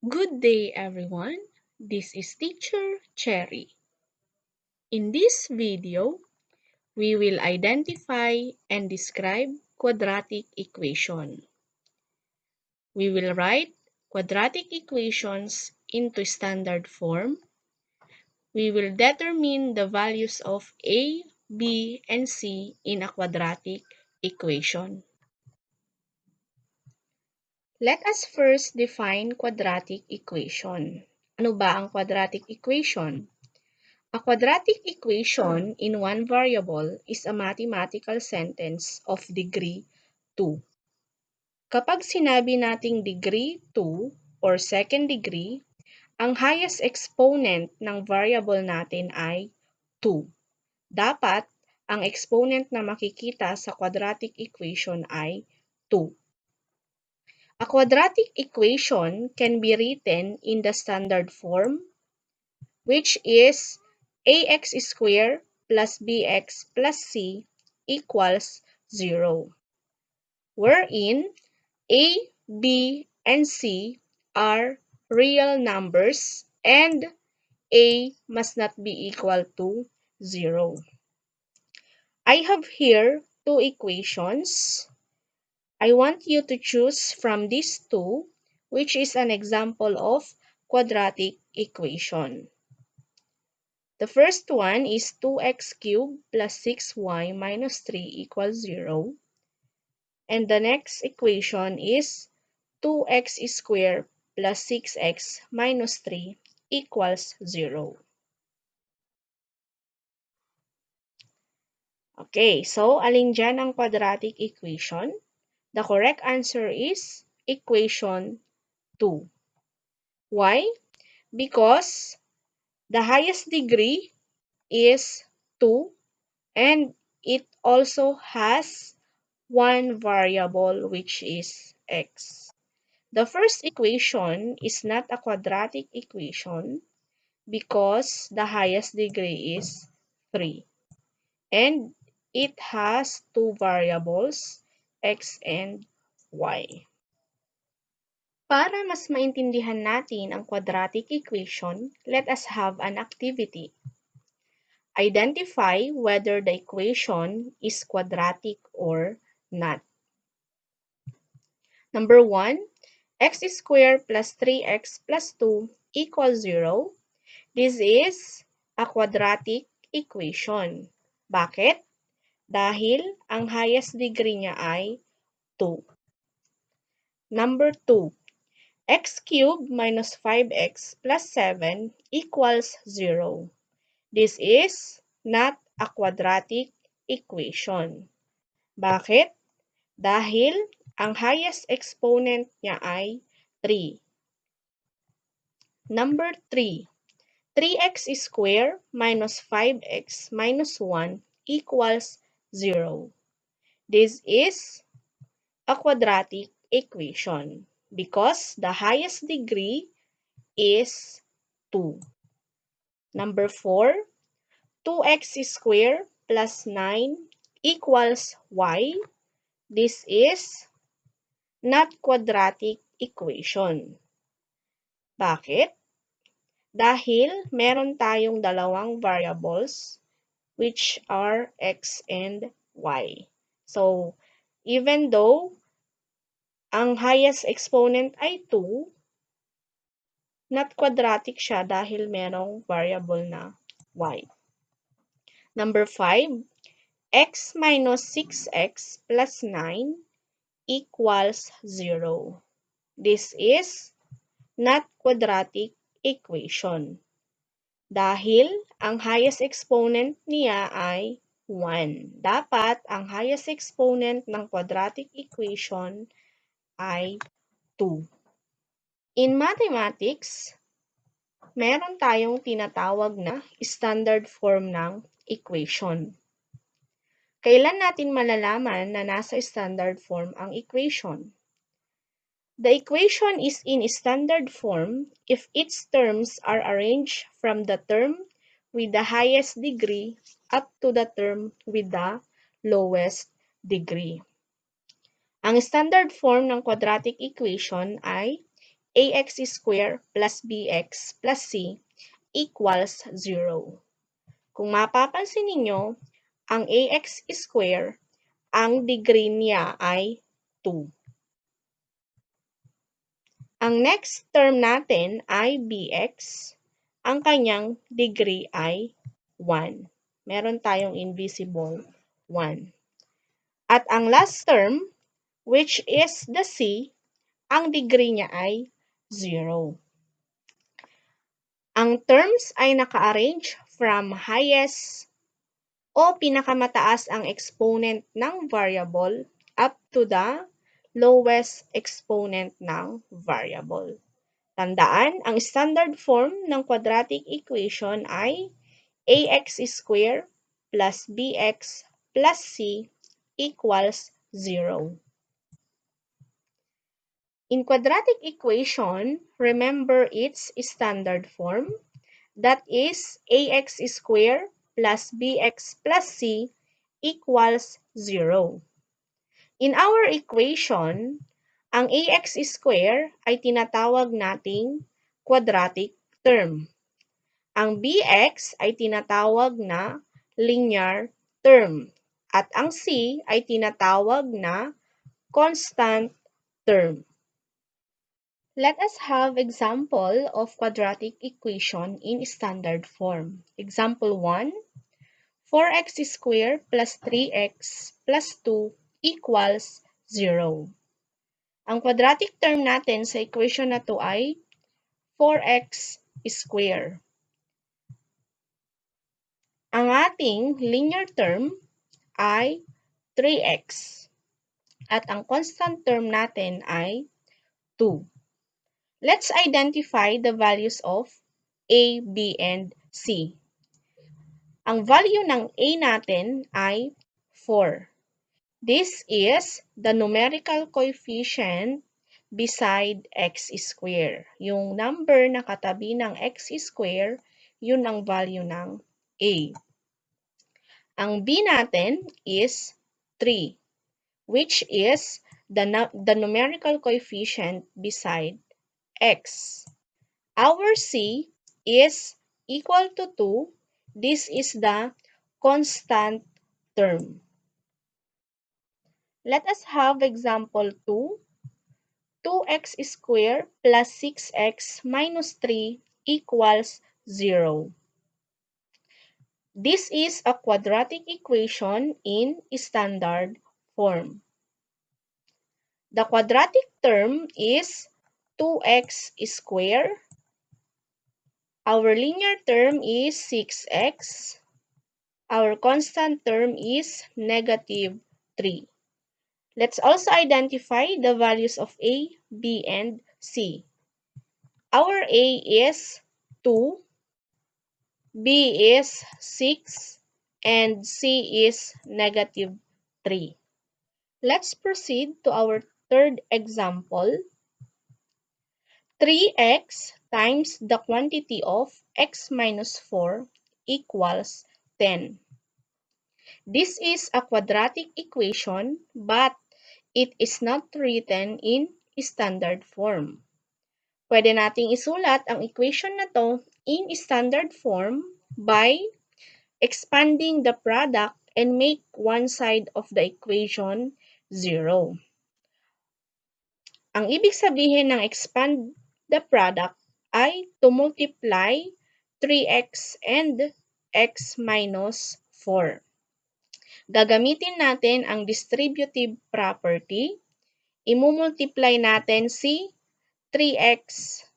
Good day, everyone. This is Teacher Cherry. In this video, we will identify and describe quadratic equation. We will write quadratic equations into standard form. We will determine the values of A, B, and C in a quadratic equation. Let us first define quadratic equation. Ano ba ang quadratic equation? A quadratic equation in one variable is a mathematical sentence of degree 2. Kapag sinabi nating degree 2 or second degree, ang highest exponent ng variable natin ay 2. Dapat, ang exponent na makikita sa quadratic equation ay 2. A quadratic equation can be written in the standard form, which is ax squared plus bx plus c equals 0, wherein a, b, and c are real numbers and a must not be equal to 0. I have here two equations. I want you to choose from these two, which is an example of quadratic equation. The first one is 2x cubed plus 6y minus 3 equals 0. And the next equation is 2x squared plus 6x minus 3 equals 0. Okay, so alin dyan ang quadratic equation? The correct answer is equation 2. Why? Because the highest degree is 2 and it also has one variable, which is x. The first equation is not a quadratic equation because the highest degree is 3. And it has two variables, x and y. Para mas maintindihan natin ang quadratic equation, let us have an activity. Identify whether the equation is quadratic or not. Number 1, x squared plus 3x plus 2 equals 0. This is a quadratic equation. Bakit? Dahil ang highest degree niya ay 2. Number 2, x cubed minus 5x plus 7 equals 0. This is not a quadratic equation. Bakit? Dahil ang highest exponent niya ay 3. Number 3, 3x squared minus 5x minus 1 equals 0. This is a quadratic equation because the highest degree is 2. Number 4, 2x squared plus 9 equals y. This is not quadratic equation. Bakit? Dahil meron tayong dalawang variables which are x and y. So, even though ang highest exponent ay 2, not quadratic siya dahil merong variable na y. Number 5, x minus 6x plus 9 equals 0. This is not quadratic equation. Dahil ang highest exponent niya ay 1. Dapat ang highest exponent ng quadratic equation ay 2. In mathematics, meron tayong tinatawag na standard form ng equation. Kailan natin malalaman na nasa standard form ang equation? The equation is in standard form if its terms are arranged from the term with the highest degree up to the term with the lowest degree. Ang standard form ng quadratic equation ay ax squared plus bx plus c equals 0. Kung mapapansin ninyo, ang ax squared, ang degree niya ay 2. Ang next term natin ay bx, ang kanyang degree ay 1. Meron tayong invisible 1. At ang last term, which is the c, ang degree niya ay 0. Ang terms ay naka-arrange from highest o pinakamataas ang exponent ng variable up to the lowest exponent ng variable. Tandaan, ang standard form ng quadratic equation ay ax squared plus bx plus c equals 0. In quadratic equation, remember its standard form, that is ax squared plus bx plus c equals 0. In our equation, ang ax squared ay tinatawag nating quadratic term. Ang bx ay tinatawag na linear term. At ang c ay tinatawag na constant term. Let us have example of quadratic equation in standard form. Example 1, 4x squared plus 3x plus 2 equals 0. Ang quadratic term natin sa equation na to ay 4x squared. Ang ating linear term ay 3x. At ang constant term natin ay 2. Let's identify the values of a, b, and c. Ang value ng a natin ay 4. This is the numerical coefficient beside x squared. Yung number na katabi ng x squared, yun ang value ng a. Ang b natin is 3, which is the numerical coefficient beside x. Our c is equal to 2. This is the constant term. Let us have example 2. 2x squared plus 6x minus 3 equals 0. This is a quadratic equation in standard form. The quadratic term is 2x squared. Our linear term is 6x. Our constant term is negative 3. Let's also identify the values of a, b, and c. Our a is 2, b is 6, and c is negative 3. Let's proceed to our third example. 3x times the quantity of x minus 4 equals 10. This is a quadratic equation, but it is not written in standard form. Pwede nating isulat ang equation na to in standard form by expanding the product and make one side of the equation 0. Ang ibig sabihin ng expand the product ay to multiply 3x and x minus 4. Gagamitin natin ang distributive property. Imumultiply natin si 3x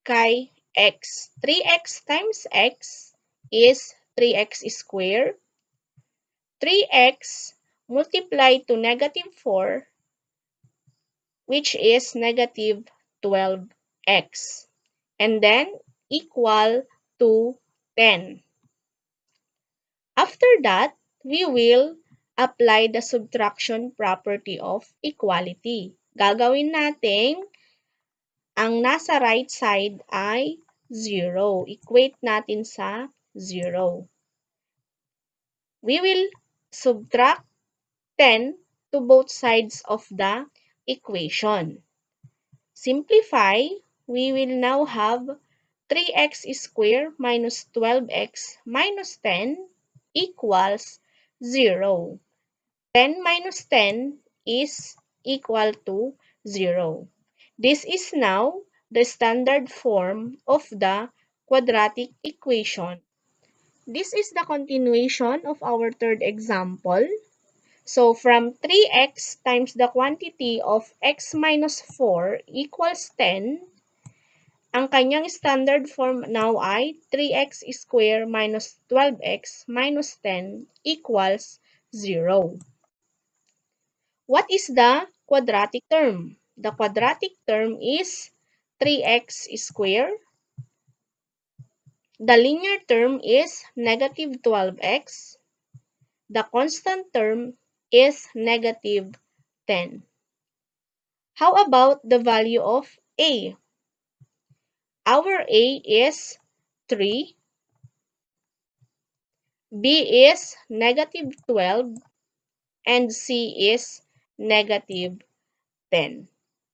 kay x. 3x times x is 3x squared. 3x multiplied to negative 4, which is negative 12x. And then equal to 10. After that, we will apply the subtraction property of equality. Gagawin natin ang nasa right side ay 0. Equate natin sa 0. We will subtract 10 to both sides of the equation. simplify, we will now have 3x squared minus 12x minus 10 equals 0. 10 minus 10 is equal to 0. This is now the standard form of the quadratic equation. This is the continuation of our third example. So, from 3x times the quantity of x minus 4 equals 10, ang kanyang standard form now ay 3x squared minus 12x minus 10 equals 0. What is the quadratic term? The quadratic term is 3x squared. The linear term is negative 12x. The constant term is negative 10. How about the value of a? Our a is 3. B is negative 12. And C is negative 10.